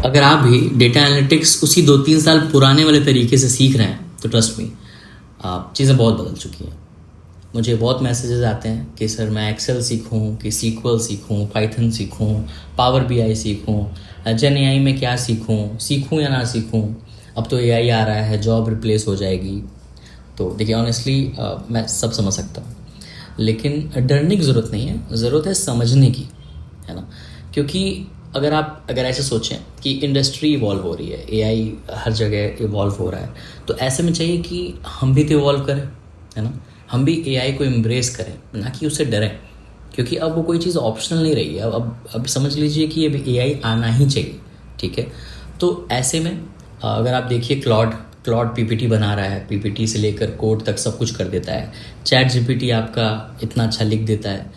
अगर आप भी डेटा एनालिटिक्स उसी 2-3 साल पुराने वाले तरीके से सीख रहे हैं तो ट्रस्ट मी, चीज़ें बहुत बदल चुकी हैं। मुझे बहुत मैसेजेस आते हैं कि सर मैं एक्सेल सीखूं, कि सीक्वल सीखूं, पाइथन सीखूं, पावर बीआई सीखूं, जेन एआई में क्या सीखूं या ना सीखूं, अब तो एआई आ रहा है, जॉब रिप्लेस हो जाएगी। तो देखिए ऑनेस्टली मैं सब समझ सकता हूँ, लेकिन डरने की ज़रूरत नहीं है, ज़रूरत है समझने की, है ना। क्योंकि अगर ऐसे सोचें कि इंडस्ट्री इवॉल्व हो रही है, एआई हर जगह इवॉल्व हो रहा है, तो ऐसे में चाहिए कि हम भी तो इवॉल्व करें, है ना। हम भी एआई को एम्ब्रेस करें, ना कि उससे डरें, क्योंकि अब वो कोई चीज़ ऑप्शनल नहीं रही है। अब समझ लीजिए कि अब एआई आना ही चाहिए, ठीक है। तो ऐसे में अगर आप देखिए क्लॉड पीपीटी बना रहा है, पीपीटी से लेकर कोड तक सब कुछ कर देता है। चैट जीपीटी आपका इतना अच्छा लिख देता है।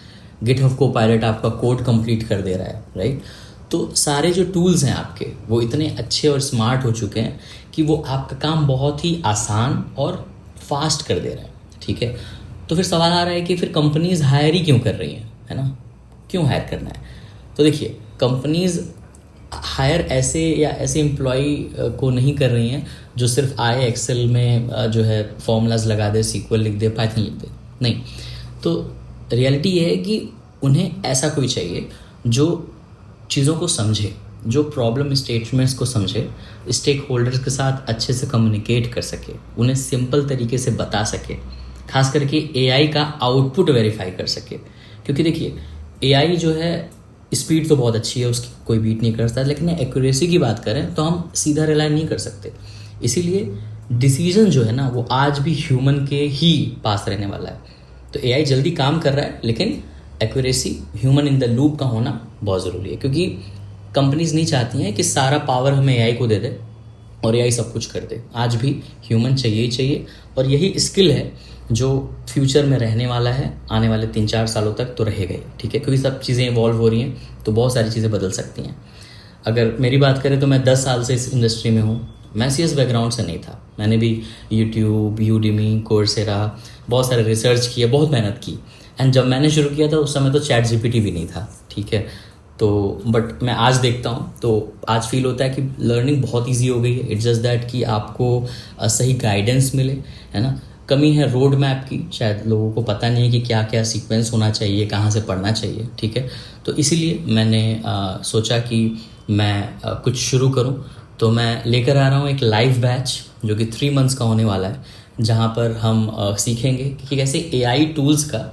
गिटहब कोपायलट आपका कोड कंप्लीट कर दे रहा है, राइट। तो सारे जो टूल्स हैं आपके वो इतने अच्छे और स्मार्ट हो चुके हैं कि वो आपका काम बहुत ही आसान और फास्ट कर दे रहे हैं, ठीक है। तो फिर सवाल आ रहा है कि फिर कंपनीज हायर ही क्यों कर रही हैं, है ना। क्यों हायर करना है? तो देखिए कंपनीज हायर ऐसे एम्प्लॉय को नहीं कर रही हैं जो सिर्फ आए एक्सेल में जो है फॉर्मूलाज लगा दे, सीक्वल लिख दे, पाइथन लिख दे, नहीं। तो रियलिटी ये है कि उन्हें ऐसा कोई चाहिए जो चीज़ों को समझे, जो प्रॉब्लम स्टेटमेंट्स को समझे, स्टेक होल्डर्स के साथ अच्छे से कम्युनिकेट कर सके, उन्हें सिंपल तरीके से बता सके, खास करके एआई का आउटपुट वेरीफाई कर सके। क्योंकि देखिए एआई जो है स्पीड तो बहुत अच्छी है, उसकी कोई बीट नहीं करता, लेकिन एक्यूरेसी की बात करें तो हम सीधा रिलाई नहीं कर सकते। इसीलिए डिसीजन जो है ना वो आज भी ह्यूमन के ही पास रहने वाला है। तो एआई जल्दी काम कर रहा है, लेकिन accuracy, human in the loop का होना बहुत ज़रूरी है। क्योंकि कंपनीज नहीं चाहती हैं कि सारा पावर हमें एआई को दे दे और एआई सब कुछ कर दे। आज भी ह्यूमन चाहिए ही चाहिए, और यही स्किल है जो फ्यूचर में रहने वाला है, आने वाले 3-4 सालों तक तो रहेगा ही, ठीक है। क्योंकि सब चीज़ें इवॉल्व हो रही हैं तो बहुत सारी चीज़ें बदल सकती हैं। अगर मेरी बात करें तो मैं 10 साल से इस इंडस्ट्री में हूँ। मैं सीएस बैकग्राउंड से नहीं था, मैंने भी यूट्यूब, यूडेमी, कोर्सेरा बहुत सारे रिसर्च किए, बहुत मेहनत की। एंड जब मैंने शुरू किया था उस समय तो चैट जीपीटी भी नहीं था, ठीक है। तो बट मैं आज देखता हूँ तो आज फील होता है कि लर्निंग बहुत इजी हो गई है। इट्स जस्ट दैट कि आपको सही गाइडेंस मिले, है ना। कमी है रोड मैप की, शायद लोगों को पता नहीं है कि क्या क्या सीक्वेंस होना चाहिए, कहाँ से पढ़ना चाहिए, ठीक है। तो इसीलिए मैंने सोचा कि मैं कुछ शुरू करूँ। तो मैं लेकर आ रहा हूँ एक लाइव बैच जो कि 3 मंथ्स का होने वाला है, जहाँ पर हम सीखेंगे कि कैसे एआई टूल्स का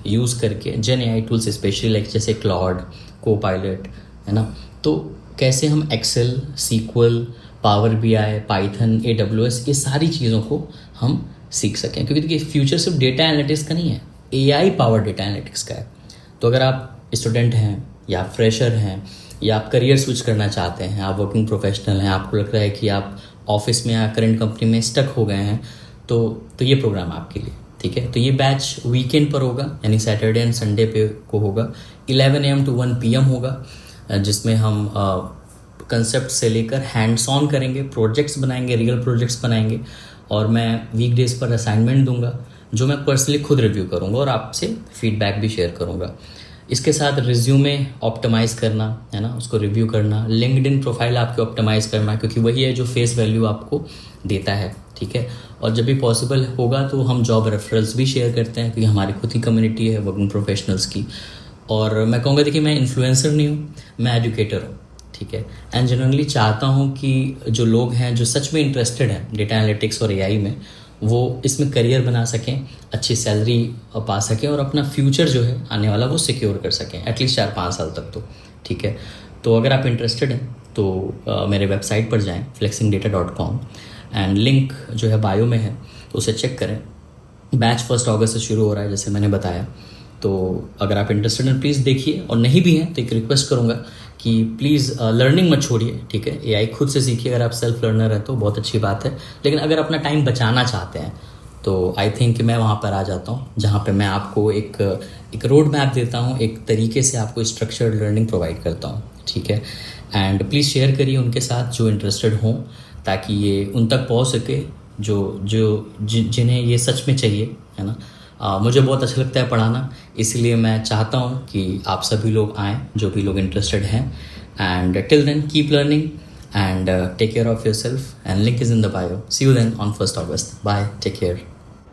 यूज़ करके, gen AI tools specially like जैसे क्लॉड, कोपायलट, है ना, तो कैसे हम Excel, SQL, Power BI, Python, AWS, ये सारी चीज़ों को हम सीख सकें। क्योंकि देखिए फ्यूचर सिर्फ डेटा एनालिटिक्स का नहीं है, एआई पावर डेटा एनालिटिक्स का है। तो अगर आप स्टूडेंट हैं या फ्रेशर हैं या आप करियर स्विच करना चाहते हैं, आप वर्किंग प्रोफेशनल हैं, आपको लग रहा है कि आप ऑफिस में या करंट कंपनी में स्टक हो गए हैं, तो ये प्रोग्राम आपके लिए, ठीक है। तो ये बैच वीकेंड पर होगा, यानी सैटरडे एंड संडे पे को होगा। 11 AM to 1 PM होगा, जिसमें हम कंसेप्ट से लेकर हैंड्स ऑन करेंगे, प्रोजेक्ट्स बनाएंगे, रियल प्रोजेक्ट्स बनाएंगे। और मैं वीकडेज पर असाइनमेंट दूंगा जो मैं पर्सनली खुद रिव्यू करूंगा और आपसे फीडबैक भी शेयर करूंगा। इसके साथ रिज्यूमे ऑप्टिमाइज़ करना, है ना, उसको रिव्यू करना, लिंक्डइन प्रोफाइल आपकी ऑप्टिमाइज़ करना, क्योंकि वही है जो फेस वैल्यू आपको देता है, ठीक है। और जब भी पॉसिबल होगा तो हम जॉब रेफरल्स भी शेयर करते हैं, क्योंकि हमारी खुद ही कम्युनिटी है वर्किंग प्रोफेशनल्स की। और मैं कहूँगा देखिए मैं इन्फ्लुएंसर नहीं हूँ, मैं एजुकेटर हूँ, ठीक है। एंड जनरली चाहता हूँ कि जो लोग हैं जो सच में इंटरेस्टेड हैं डेटा एनालिटिक्स और एआई में, वो इसमें करियर बना सकें, अच्छी सैलरी पा सकें और अपना फ्यूचर जो है आने वाला वो सिक्योर कर सकें एटलीस्ट 4-5 साल तक, तो ठीक है। तो अगर आप इंटरेस्टेड हैं तो मेरे वेबसाइट पर जाएं flexingdata.com, एंड लिंक जो है बायो में है, तो उसे चेक करें। बैच 1 अगस्त से शुरू हो रहा है जैसे मैंने बताया। तो अगर आप इंटरेस्टेड हैं प्लीज़ देखिए, और नहीं भी हैं तो एक रिक्वेस्ट करूँगा कि प्लीज़ लर्निंग मत छोड़िए, ठीक है। एआई खुद से सीखिए, अगर आप सेल्फ लर्नर हैं तो बहुत अच्छी बात है। लेकिन अगर अपना टाइम बचाना चाहते हैं तो आई थिंक मैं वहाँ पर आ जाता हूँ, जहाँ पे मैं आपको एक रोड मैप देता हूँ, एक तरीके से आपको स्ट्रक्चर्ड लर्निंग प्रोवाइड करता हूँ, ठीक है। एंड प्लीज़ शेयर करिए उनके साथ जो इंटरेस्टेड हों, ताकि ये उन तक पहुँच सके जिन्हें ये सच में चाहिए, है ना। मुझे बहुत अच्छा लगता है पढ़ाना, इसलिए मैं चाहता हूँ कि आप सभी लोग आएँ जो भी लोग इंटरेस्टेड हैं। And till then keep learning and take care of yourself, and link is in the bio. See you then on 1st August. Bye, take care.